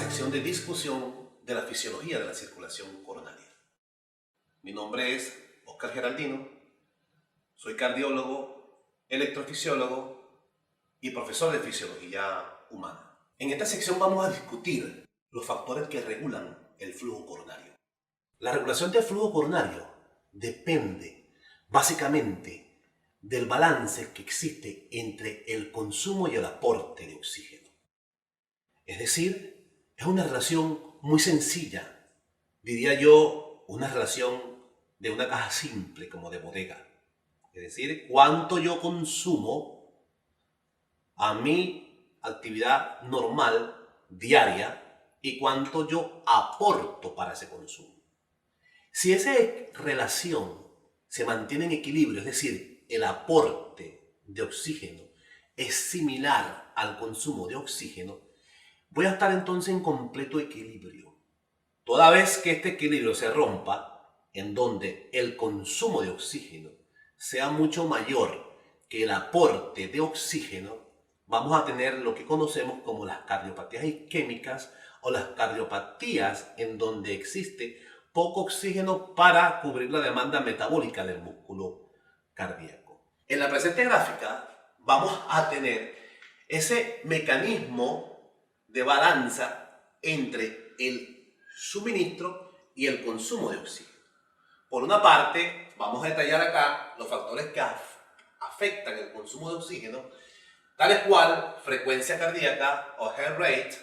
sección de discusión de la fisiología de la circulación coronaria. Mi nombre es Oscar Geraldino, soy cardiólogo, electrofisiólogo y profesor de fisiología humana. En esta sección vamos a discutir los factores que regulan el flujo coronario. La regulación del flujo coronario depende básicamente del balance que existe entre el consumo y el aporte de oxígeno. Es decir, es una relación muy sencilla, diría yo, una relación de una caja simple como de bodega. Es decir, cuánto yo consumo a mi actividad normal, diaria, y cuánto yo aporto para ese consumo. Si esa relación se mantiene en equilibrio, es decir, el aporte de oxígeno es similar al consumo de oxígeno, voy a estar entonces en completo equilibrio. Toda vez que este equilibrio se rompa, en donde el consumo de oxígeno sea mucho mayor que el aporte de oxígeno, vamos a tener lo que conocemos como las cardiopatías isquémicas o las cardiopatías en donde existe poco oxígeno para cubrir la demanda metabólica del músculo cardíaco. En la presente gráfica vamos a tener ese mecanismo de balanza entre el suministro y el consumo de oxígeno. Por una parte, vamos a detallar acá los factores que afectan el consumo de oxígeno, tales cual frecuencia cardíaca o heart rate,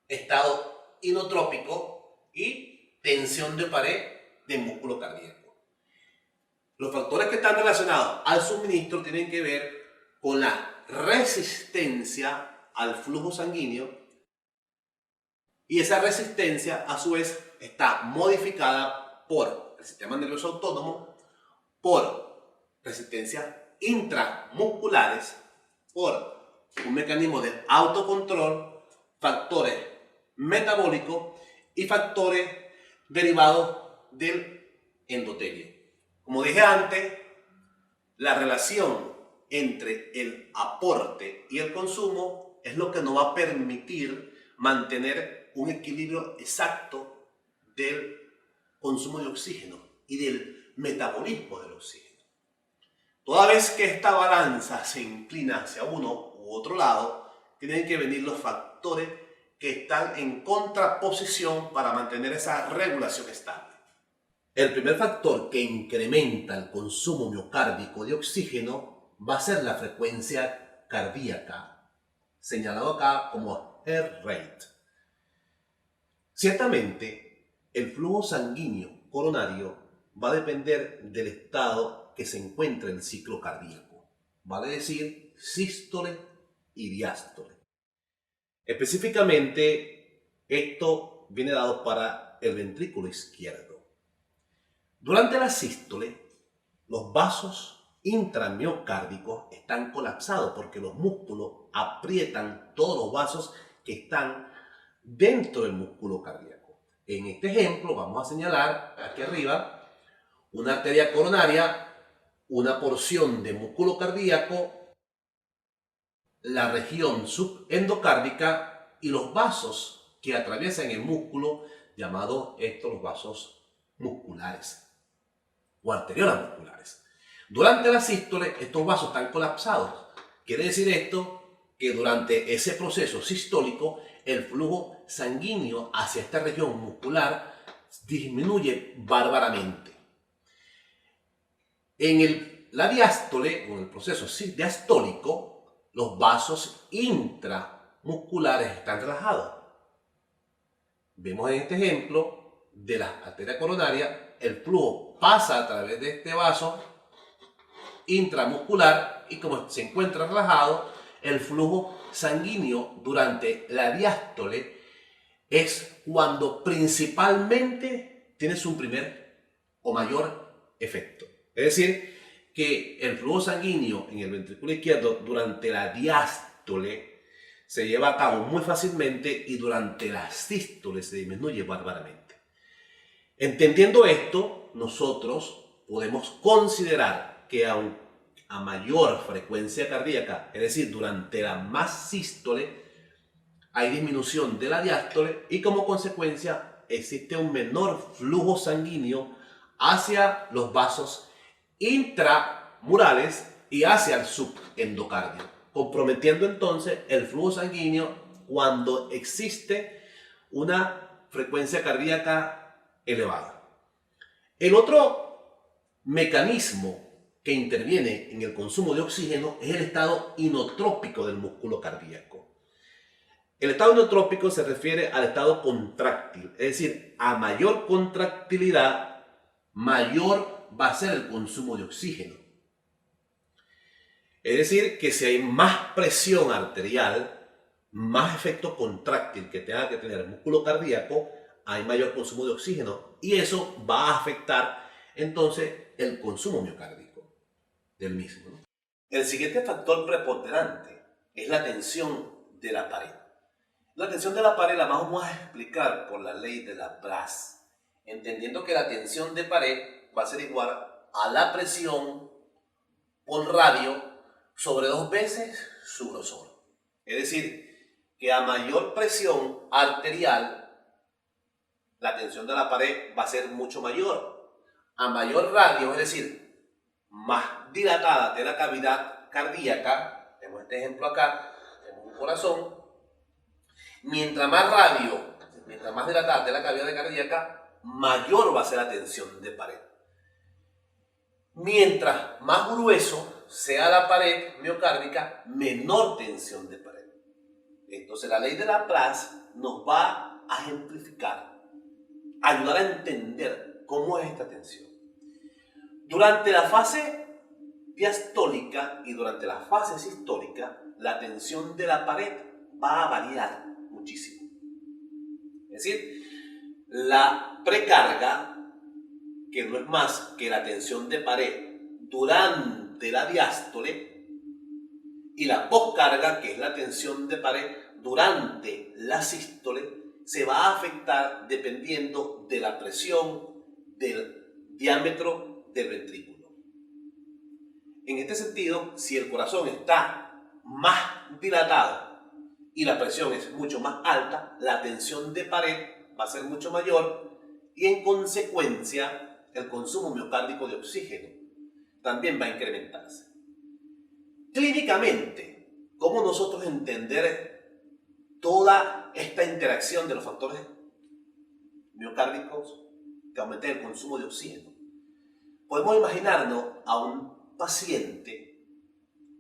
estado inotrópico y tensión de pared del músculo cardíaco. Los factores que están relacionados al suministro tienen que ver con la resistencia al flujo sanguíneo, y esa resistencia a su vez está modificada por el sistema nervioso autónomo, por resistencias intramusculares, por un mecanismo de autocontrol, factores metabólicos y factores derivados del endotelio. Como dije antes, la relación entre el aporte y el consumo es lo que nos va a permitir mantener un equilibrio exacto del consumo de oxígeno y del metabolismo del oxígeno. Toda vez que esta balanza se inclina hacia uno u otro lado, tienen que venir los factores que están en contraposición para mantener esa regulación estable. El primer factor que incrementa el consumo miocárdico de oxígeno va a ser la frecuencia cardíaca, señalado acá como heart rate. Ciertamente, el flujo sanguíneo coronario va a depender del estado que se encuentra el ciclo cardíaco, vale decir, sístole y diástole. Específicamente, esto viene dado para el ventrículo izquierdo. Durante la sístole, los vasos intramiocárdicos están colapsados porque los músculos aprietan todos los vasos que están dentro del músculo cardíaco. En este ejemplo vamos a señalar aquí arriba una arteria coronaria, una porción de músculo cardíaco, la región subendocárdica y los vasos que atraviesan el músculo, llamados estos los vasos musculares o arteriolas musculares. Durante la sístole estos vasos están colapsados. Quiere decir esto que durante ese proceso sistólico el flujo sanguíneo hacia esta región muscular disminuye bárbaramente. En la diástole, o en el proceso diastólico, los vasos intramusculares están relajados. Vemos en este ejemplo de la arteria coronaria, el flujo pasa a través de este vaso intramuscular y como se encuentra relajado, el flujo sanguíneo durante la diástole es cuando principalmente tiene su primer o mayor efecto. Es decir, que el flujo sanguíneo en el ventrículo izquierdo durante la diástole se lleva a cabo muy fácilmente y durante la sístole se disminuye bárbaramente. Entendiendo esto, nosotros podemos considerar que a mayor frecuencia cardíaca, es decir, durante la más sístole, hay disminución de la diástole y como consecuencia existe un menor flujo sanguíneo hacia los vasos intramurales y hacia el subendocardio, comprometiendo entonces el flujo sanguíneo cuando existe una frecuencia cardíaca elevada. El otro mecanismo que interviene en el consumo de oxígeno es el estado inotrópico del músculo cardíaco. El estado inotrópico se refiere al estado contráctil, es decir, a mayor contractilidad, mayor va a ser el consumo de oxígeno. Es decir, que si hay más presión arterial, más efecto contráctil que tenga que tener el músculo cardíaco, hay mayor consumo de oxígeno y eso va a afectar entonces el consumo miocárdico del mismo, ¿no? El siguiente factor preponderante es la tensión de la pared. La tensión de la pared la vamos a explicar por la ley de Laplace, entendiendo que la tensión de pared va a ser igual a la presión por radio sobre 2 veces su grosor. Es decir, que a mayor presión arterial, la tensión de la pared va a ser mucho mayor. A mayor radio, es decir, más dilatada de la cavidad cardíaca, tenemos este ejemplo acá, tenemos un corazón, mientras más radio, mientras más dilatada de la cavidad cardíaca, mayor va a ser la tensión de pared. Mientras más grueso sea la pared miocárdica, menor tensión de pared. Entonces la ley de Laplace nos va a ejemplificar, ayudar a entender cómo es esta tensión. Durante la fase diastólica y durante la fase sistólica, la tensión de la pared va a variar muchísimo. Es decir, la precarga, que no es más que la tensión de pared durante la diástole, y la poscarga, que es la tensión de pared durante la sístole, se va a afectar dependiendo de la presión del diámetro del ventrículo. En este sentido, si el corazón está más dilatado y la presión es mucho más alta, la tensión de pared va a ser mucho mayor y en consecuencia el consumo miocárdico de oxígeno también va a incrementarse. Clínicamente, ¿cómo nosotros entender toda esta interacción de los factores miocárdicos que aumentan el consumo de oxígeno? Podemos imaginarnos a un paciente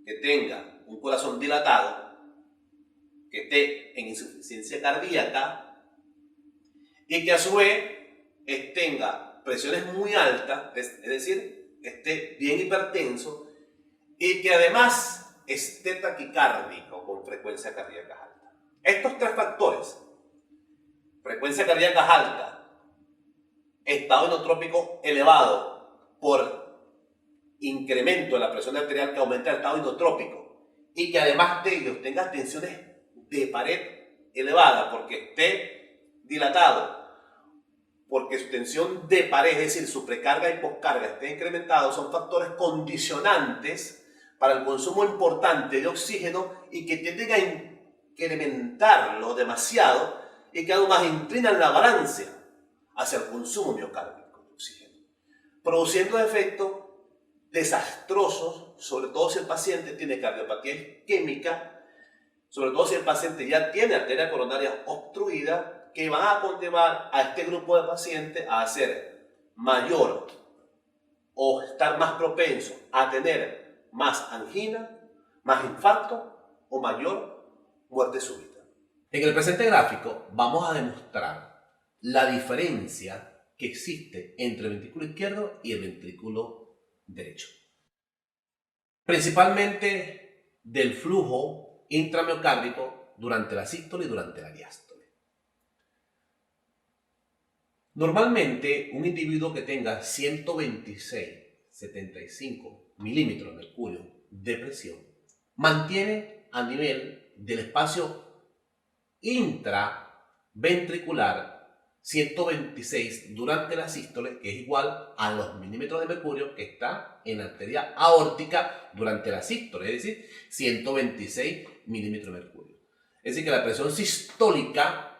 que tenga un corazón dilatado, que esté en insuficiencia cardíaca y que a su vez tenga presiones muy altas, es decir, esté bien hipertenso y que además esté taquicárdico con frecuencia cardíaca alta. Estos 3 factores, frecuencia cardíaca alta, estado inotrópico elevado por incremento de la presión arterial que aumenta el estado inotrópico y que además de ellos tenga tensiones de pared elevada porque esté dilatado, porque su tensión de pared, es decir, su precarga y poscarga esté incrementado, son factores condicionantes para el consumo importante de oxígeno y que tienden a incrementarlo demasiado y que además inclinan la balanza hacia el consumo miocárdico de oxígeno, produciendo efectos desastrosos, sobre todo si el paciente tiene cardiopatía isquémica, sobre todo si el paciente ya tiene arteria coronaria obstruida, que van a conllevar a este grupo de pacientes a ser mayor o estar más propenso a tener más angina, más infarto o mayor muerte súbita. En el presente gráfico vamos a demostrar la diferencia que existe entre el ventrículo izquierdo y el ventrículo derecho. Principalmente del flujo intramiocárdico durante la sístole y durante la diástole. Normalmente, un individuo que tenga 126-75 milímetros de mercurio de presión mantiene a nivel del espacio intraventricular 126 durante la sístole, que es igual a los milímetros de mercurio que está en la arteria aórtica durante la sístole, es decir, 126 milímetros de mercurio. Es decir, que la presión sistólica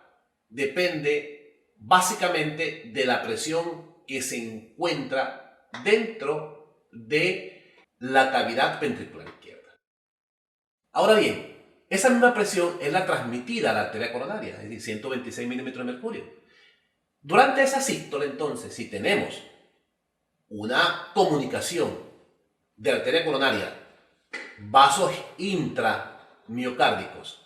depende básicamente de la presión que se encuentra dentro de la cavidad ventricular izquierda. Ahora bien, esa misma presión es la transmitida a la arteria coronaria, es decir, 126 milímetros de mercurio. Durante esa sístole, entonces, si tenemos una comunicación de la arteria coronaria, vasos intramiocárdicos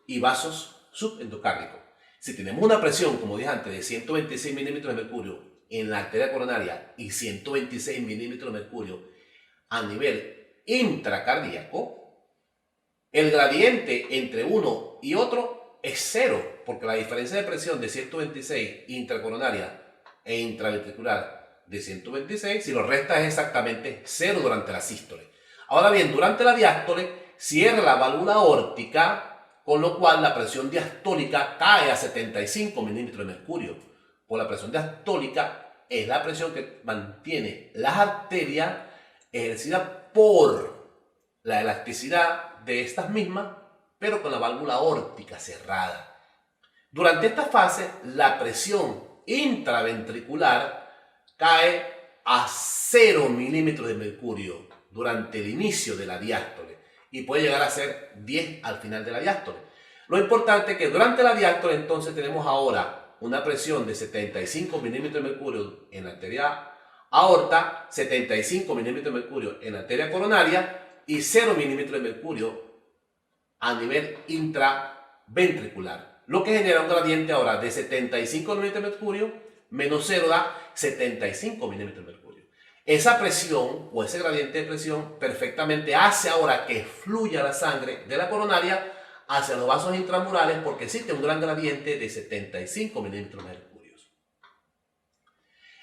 y vasos subendocárdicos, si tenemos una presión, como dije antes, de 126 milímetros de mercurio en la arteria coronaria y 126 milímetros de mercurio a nivel intracardíaco, el gradiente entre uno y otro es cero, porque la diferencia de presión de 126 intracoronaria e intraventricular de 126, si lo resta es exactamente cero durante la sístole. Ahora bien, durante la diástole cierra la válvula aórtica, con lo cual la presión diastólica cae a 75 milímetros de mercurio. Por la presión diastólica es la presión que mantiene las arterias ejercida por la elasticidad de estas mismas, pero con la válvula aórtica cerrada. Durante esta fase, la presión intraventricular cae a 0 milímetros de mercurio durante el inicio de la diástole y puede llegar a ser 10 al final de la diástole. Lo importante es que durante la diástole entonces tenemos ahora una presión de 75 milímetros de mercurio en la arteria aorta, 75 milímetros de mercurio en la arteria coronaria y 0 milímetros de mercurio a nivel intraventricular, lo que genera un gradiente ahora de 75 milímetros de mercurio menos 0 da 75 milímetros de mercurio. Esa presión o ese gradiente de presión perfectamente hace ahora que fluya la sangre de la coronaria hacia los vasos intramurales, porque existe un gran gradiente de 75 milímetros de mercurio.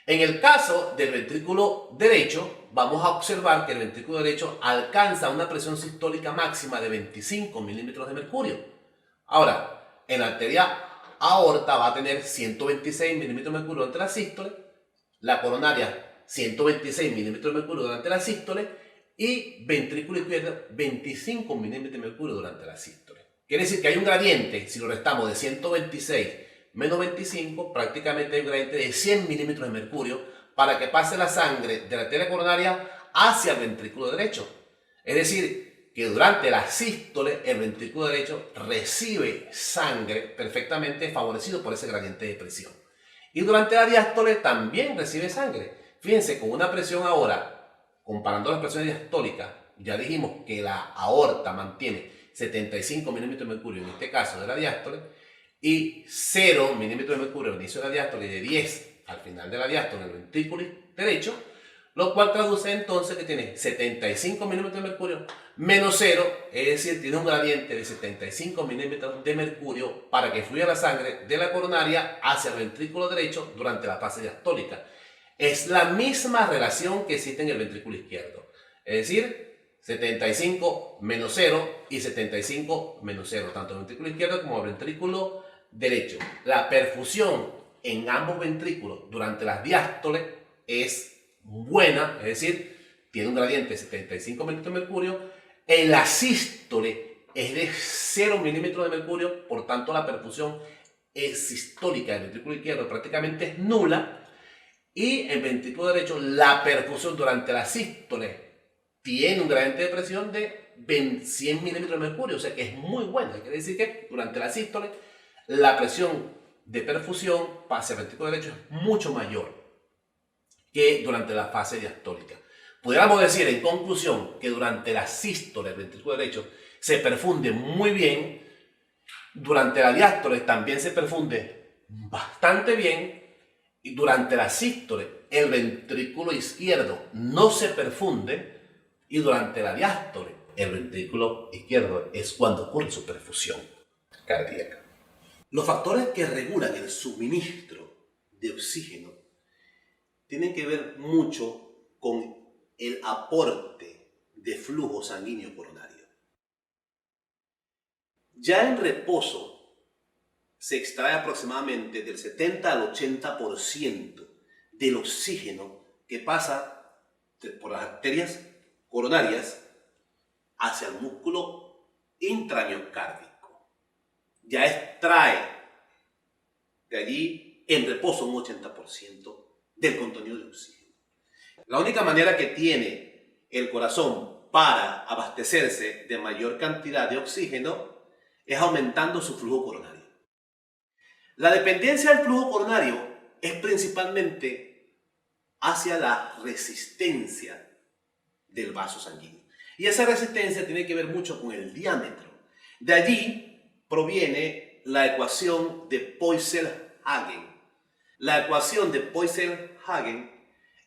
En el caso del ventrículo derecho, vamos a observar que el ventrículo derecho alcanza una presión sistólica máxima de 25 milímetros de mercurio. Ahora, en la arteria aorta va a tener 126 milímetros de mercurio durante la sístole, la coronaria 126 milímetros de mercurio durante la sístole y ventrículo izquierdo 25 milímetros de mercurio durante la sístole. Quiere decir que hay un gradiente, si lo restamos, de 126 menos 25, prácticamente hay un gradiente de 100 milímetros de mercurio para que pase la sangre de la arteria coronaria hacia el ventrículo derecho. Es decir, que durante la sístole el ventrículo derecho recibe sangre perfectamente favorecido por ese gradiente de presión. Y durante la diástole también recibe sangre. Fíjense, con una presión ahora, comparando las presiones diastólicas, ya dijimos que la aorta mantiene 75 milímetros de mercurio en este caso de la diástole, y 0 milímetros de mercurio al inicio de la diástole y de 10 al final de la diástole en el ventrículo derecho, lo cual traduce entonces que tiene 75 milímetros de mercurio menos 0, es decir, tiene un gradiente de 75 milímetros de mercurio para que fluya la sangre de la coronaria hacia el ventrículo derecho durante la fase diastólica. Es la misma relación que existe en el ventrículo izquierdo, es decir, 75 menos 0 y 75 menos 0, tanto el ventrículo izquierdo como el ventrículo derecho. La perfusión en ambos ventrículos durante las diástoles es buena, es decir, tiene un gradiente de 75 milímetros de mercurio. En la sístole es de 0 milímetros de mercurio, por tanto la perfusión sistólica del ventrículo izquierdo prácticamente es nula. Y en el ventrículo derecho la perfusión durante la sístole tiene un gradiente de presión de 100 milímetros de mercurio, o sea que es muy buena. Quiere decir que durante la sístole la presión de perfusión hacia el ventrículo derecho es mucho mayor que durante la fase diastólica. Pudiéramos decir en conclusión que durante la sístole del ventrículo derecho se perfunde muy bien, durante la diástole también se perfunde bastante bien, y durante la sístole el ventrículo izquierdo no se perfunde, y durante la diástole el ventrículo izquierdo es cuando ocurre su perfusión cardíaca. Los factores que regulan el suministro de oxígeno tienen que ver mucho con el aporte de flujo sanguíneo coronario. Ya en reposo se extrae aproximadamente del 70 al 80% del oxígeno que pasa por las arterias coronarias hacia el músculo intramiocárdico. ya extrae de allí en reposo un 80% del contenido de oxígeno. La única manera que tiene el corazón para abastecerse de mayor cantidad de oxígeno es aumentando su flujo coronario. La dependencia del flujo coronario es principalmente hacia la resistencia del vaso sanguíneo. Y esa resistencia tiene que ver mucho con el diámetro. De allí proviene la ecuación de Poiseuille-Hagen. La ecuación de Poiseuille-Hagen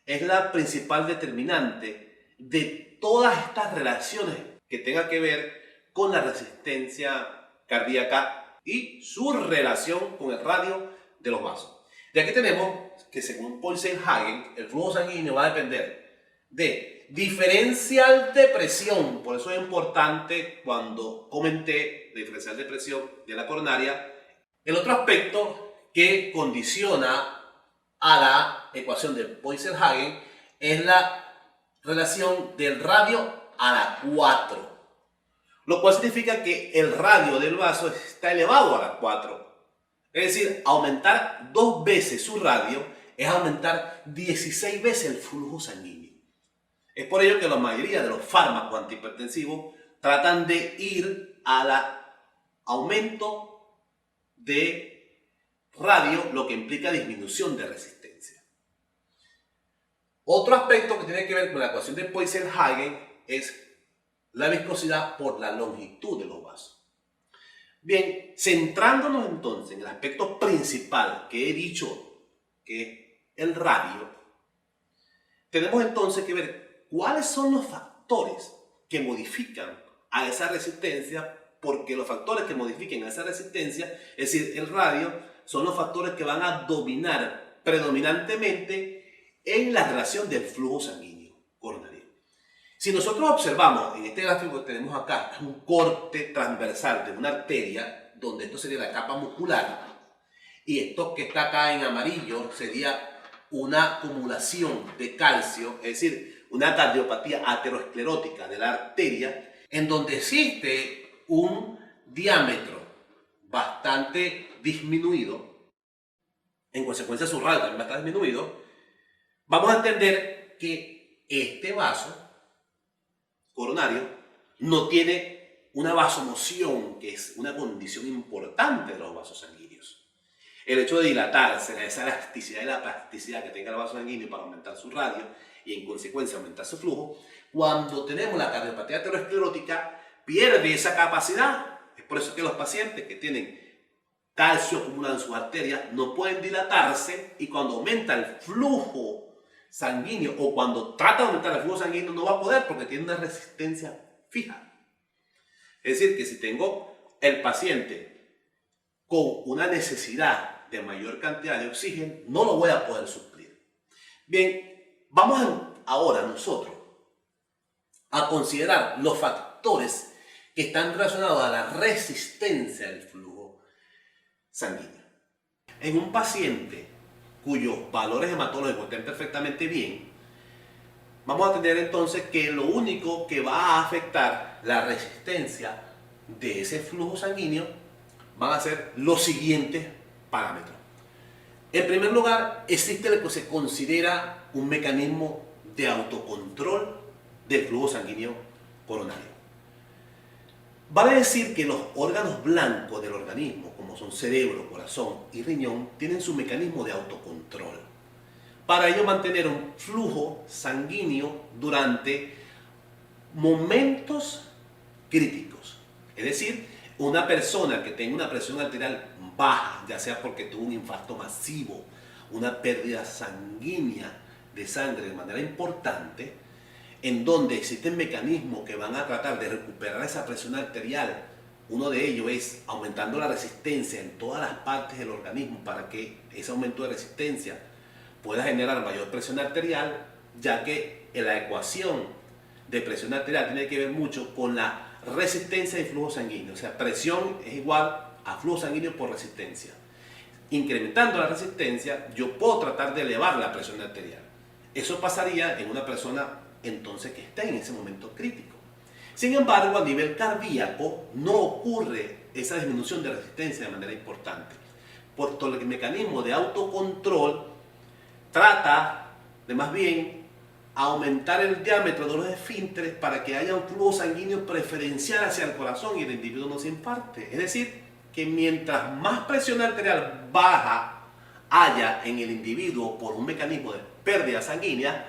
es la principal determinante de todas estas relaciones que tengan que ver con la resistencia cardíaca y su relación con el radio de los vasos. De aquí tenemos que según Poiseuille-Hagen, el flujo sanguíneo va a depender de diferencial de presión. Por eso es importante cuando comenté la diferencial de presión de la coronaria. El otro aspecto que condiciona a la ecuación de Poiseuille-Hagen es la relación del radio a la 4. Lo cual significa que el radio del vaso está elevado a la 4. Es decir, aumentar 2 veces su radio es aumentar 16 veces el flujo sanguíneo. Es por ello que la mayoría de los fármacos antihipertensivos tratan de ir al aumento de radio, lo que implica disminución de resistencia. Otro aspecto que tiene que ver con la ecuación de Poiseuille-Hagen es la viscosidad por la longitud de los vasos. Bien, centrándonos entonces en el aspecto principal que he dicho, que es el radio, tenemos entonces que ver cuáles son los factores que modifican a esa resistencia, porque los factores que modifiquen a esa resistencia, es decir, el radio, son los factores que van a dominar predominantemente en la relación del flujo sanguíneo coronario. Si nosotros observamos en este gráfico que tenemos acá, un corte transversal de una arteria, donde esto sería la capa muscular, y esto que está acá en amarillo sería una acumulación de calcio, es decir, una cardiopatía aterosclerótica de la arteria, en donde existe un diámetro bastante disminuido, en consecuencia su radio también va a estar disminuido, vamos a entender que este vaso coronario no tiene una vasomoción, que es una condición importante de los vasos sanguíneos. El hecho de dilatarse, esa elasticidad y la plasticidad que tenga el vaso sanguíneo para aumentar su radio y en consecuencia aumentar su flujo, cuando tenemos la cardiopatía aterosclerótica pierde esa capacidad. Es por eso que los pacientes que tienen calcio acumulado en sus arterias no pueden dilatarse, y cuando aumenta el flujo sanguíneo o cuando trata de aumentar el flujo sanguíneo no va a poder porque tiene una resistencia fija. Es decir, que si tengo el paciente con una necesidad de mayor cantidad de oxígeno, no lo voy a poder suplir. Bien, vamos ahora nosotros a considerar los factores que están relacionados a la resistencia del flujo sanguíneo. En un paciente cuyos valores hematológicos estén perfectamente bien, vamos a tener entonces que lo único que va a afectar la resistencia de ese flujo sanguíneo van a ser los siguientes parámetros. En primer lugar, existe lo que se considera un mecanismo de autocontrol del flujo sanguíneo coronario. Vale decir que los órganos blancos del organismo, como son cerebro, corazón y riñón, tienen su mecanismo de autocontrol. Para ello mantener un flujo sanguíneo durante momentos críticos. Es decir, una persona que tenga una presión arterial baja, ya sea porque tuvo un infarto masivo, una pérdida sanguínea de sangre de manera importante, en donde existen mecanismos que van a tratar de recuperar esa presión arterial. Uno de ellos es aumentando la resistencia en todas las partes del organismo para que ese aumento de resistencia pueda generar mayor presión arterial, ya que la ecuación de presión arterial tiene que ver mucho con la resistencia y flujo sanguíneo. O sea, presión es igual a flujo sanguíneo por resistencia. Incrementando la resistencia, yo puedo tratar de elevar la presión arterial. Eso pasaría en una persona entonces que está en ese momento crítico. Sin embargo, a nivel cardíaco no ocurre esa disminución de resistencia de manera importante, puesto que el mecanismo de autocontrol trata de más bien aumentar el diámetro de los esfínteres para que haya un flujo sanguíneo preferencial hacia el corazón y el individuo no se infarte. Es decir, que mientras más presión arterial baja haya en el individuo por un mecanismo de pérdida sanguínea,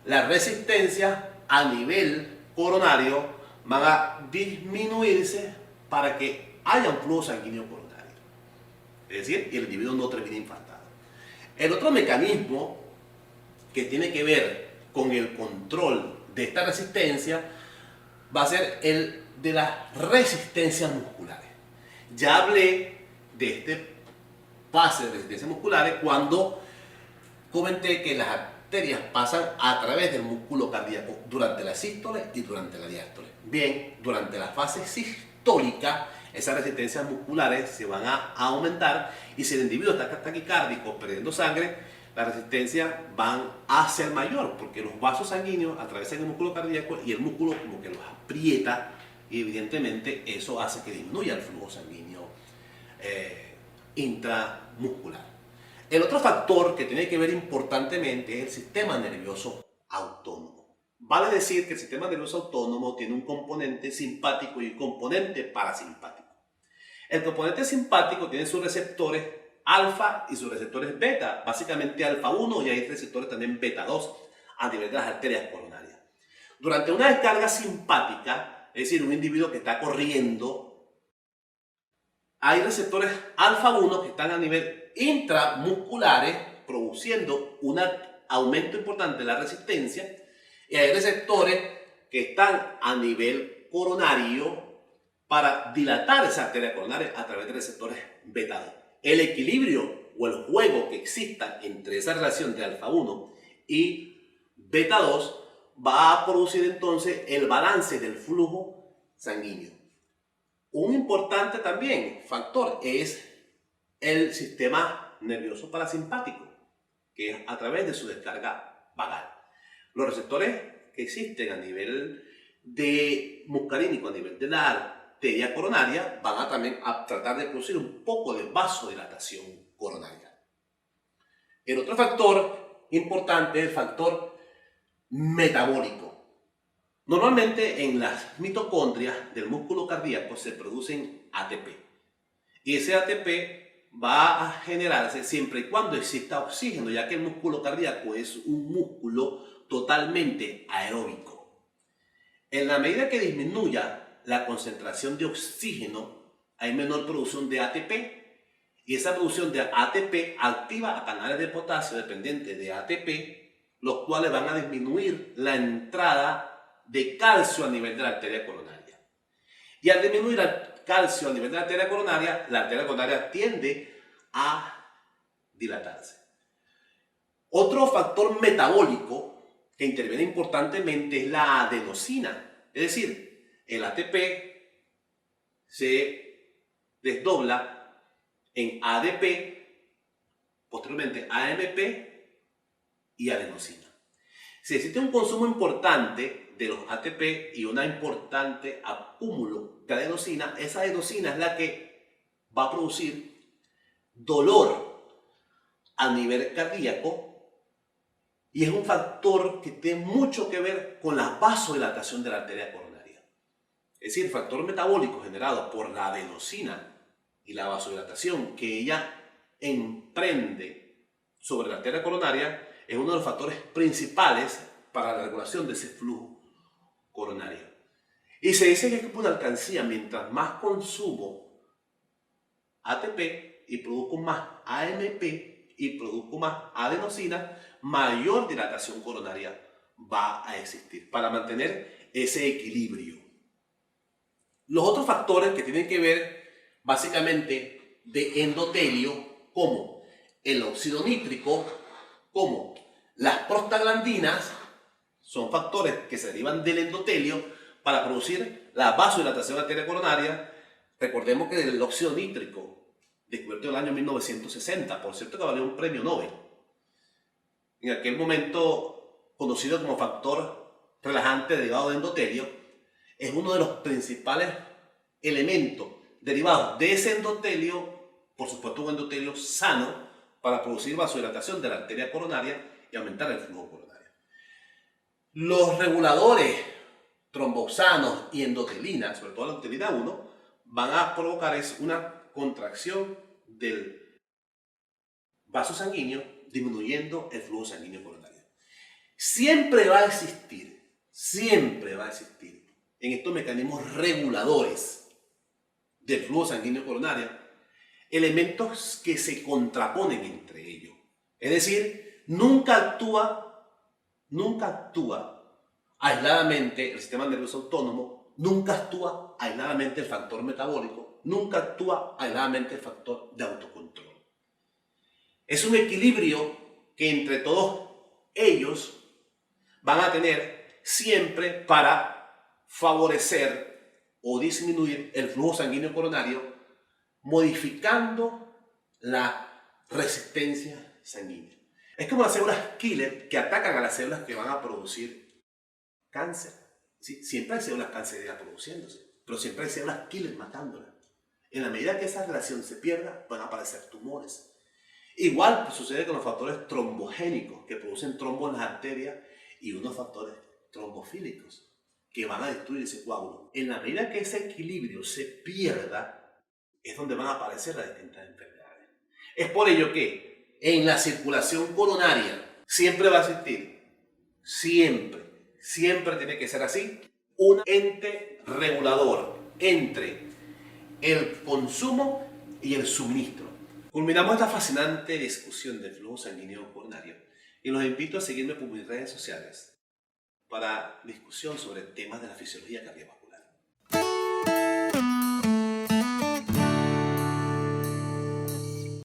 la resistencia a nivel coronario van a disminuirse para que haya un flujo sanguíneo coronario. Es decir, el individuo no termine infartado. El otro mecanismo que tiene que ver con el control de esta resistencia va a ser el de las resistencias musculares. Ya hablé de este fase de resistencias musculares cuando comenté que las arterias pasan a través del músculo cardíaco durante la sístole y durante la diástole. Bien, durante la fase sistólica, esas resistencias musculares se van a aumentar y si el individuo está taquicárdico, perdiendo sangre, las resistencias van a ser mayor porque los vasos sanguíneos atraviesan el músculo cardíaco y el músculo como que los aprieta y evidentemente eso hace que disminuya el flujo sanguíneo intramuscular. El otro factor que tiene que ver importantemente es el sistema nervioso autónomo. Vale decir que el sistema nervioso autónomo tiene un componente simpático y un componente parasimpático. El componente simpático tiene sus receptores alfa y sus receptores beta, básicamente alfa 1 y hay receptores también beta 2 a nivel de las arterias coronarias. Durante una descarga simpática, es decir, un individuo que está corriendo, hay receptores alfa 1 que están a nivel intramusculares produciendo un aumento importante de la resistencia y hay receptores que están a nivel coronario para dilatar esa arteria coronaria a través de receptores beta 2. El equilibrio o el juego que exista entre esa relación de alfa 1 y beta 2 va a producir entonces el balance del flujo sanguíneo. Un importante también factor es el sistema nervioso parasimpático, que es a través de su descarga vagal. Los receptores que existen a nivel de muscarínico, a nivel de la arteria coronaria, van a también a tratar de producir un poco de vasodilatación coronaria. El otro factor importante es el factor metabólico. Normalmente en las mitocondrias del músculo cardíaco se producen ATP. Y ese ATP va a generarse siempre y cuando exista oxígeno, ya que el músculo cardíaco es un músculo totalmente aeróbico. En la medida que disminuya la concentración de oxígeno, hay menor producción de ATP. Y esa producción de ATP activa a canales de potasio dependientes de ATP, los cuales van a disminuir la entrada de calcio a nivel de la arteria coronaria. Y al disminuir el calcio a nivel de la arteria coronaria tiende a dilatarse. Otro factor metabólico que interviene importantemente es la adenosina. Es decir, el ATP se desdobla en ADP, posteriormente AMP y adenosina. Si existe un consumo importante de los ATP y un importante acúmulo de adenosina, esa adenosina es la que va a producir dolor a nivel cardíaco y es un factor que tiene mucho que ver con la vasodilatación de la arteria coronaria. Es decir, el factor metabólico generado por la adenosina y la vasodilatación que ella emprende sobre la arteria coronaria es uno de los factores principales para la regulación de ese flujo coronario. Y se dice que es una alcancía, mientras más consumo ATP y produzco más AMP y produzco más adenosina, mayor dilatación coronaria va a existir para mantener ese equilibrio. Los otros factores que tienen que ver básicamente de endotelio, como el óxido nítrico, como las prostaglandinas, son factores que se derivan del endotelio para producir la vasodilatación arterial coronaria. Recordemos que el óxido nítrico, descubierto en el año 1960, por cierto que valió un premio Nobel, en aquel momento conocido como factor relajante derivado de endotelio, es uno de los principales elementos derivados de ese endotelio, por supuesto un endotelio sano, para producir vasodilatación de la arteria coronaria y aumentar el flujo coronario. Los reguladores tromboxanos y endotelina, sobre todo la endotelina 1, van a provocar una contracción del vaso sanguíneo, disminuyendo el flujo sanguíneo coronario. Siempre va a existir en estos mecanismos reguladores del flujo sanguíneo coronario elementos que se contraponen entre ellos. Es decir, nunca actúa aisladamente el sistema nervioso autónomo, nunca actúa aisladamente el factor metabólico, nunca actúa aisladamente el factor de autocontrol. Es un equilibrio que entre todos ellos van a tener siempre para favorecer o disminuir el flujo sanguíneo coronario, modificando la resistencia sanguínea. Es como las células killer que atacan a las células que van a producir cáncer. ¿Sí? Siempre hay células cancerígenas produciéndose, pero siempre hay células killer matándolas. En la medida que esa relación se pierda, van a aparecer tumores. Igual pues, sucede con los factores trombogénicos que producen trombos en las arterias y unos factores trombofílicos que van a destruir ese coágulo. En la medida que ese equilibrio se pierda, es donde van a aparecer las distintas enfermedades. Es por ello que en la circulación coronaria siempre va a existir, siempre tiene que ser así, un ente regulador entre el consumo y el suministro. Culminamos esta fascinante discusión del flujo sanguíneo coronario y los invito a seguirme por mis redes sociales para discusión sobre temas de la fisiología cardíaca.